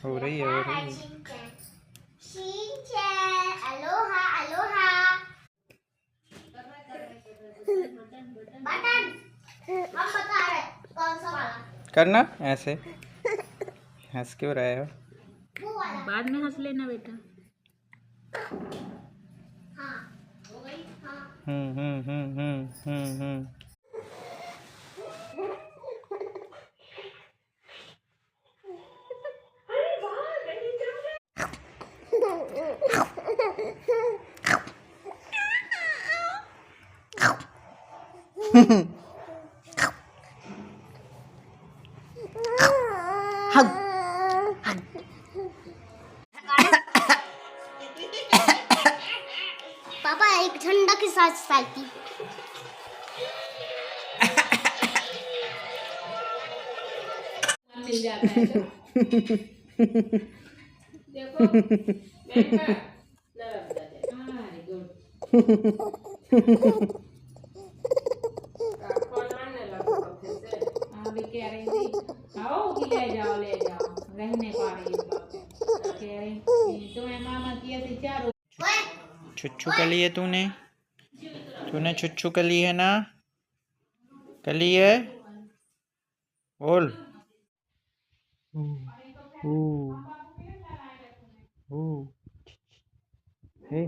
हो रही है, हो रही है। अलोहा अलोहा बटन हम बता रहे कौन सा वाला करना ऐसे। हंस क्यों रहे हो? वो वाला बाद में हंस लेना बेटा। हाँ हो गई हाँ पापा एक ठंडा के साथ साथी मिल जाता है तो देखो बेटा वेरी गुड अभी कह रही थी आओ कि ले जाओ रह नहीं पा रही है कह रही थी तुम्हें मामा की ऐसी चारों छुच्छू कर लिए तूने? तूने छुच्छू कर ली है ना? कर ली है? बोल। ओ, ओ, ओ, हे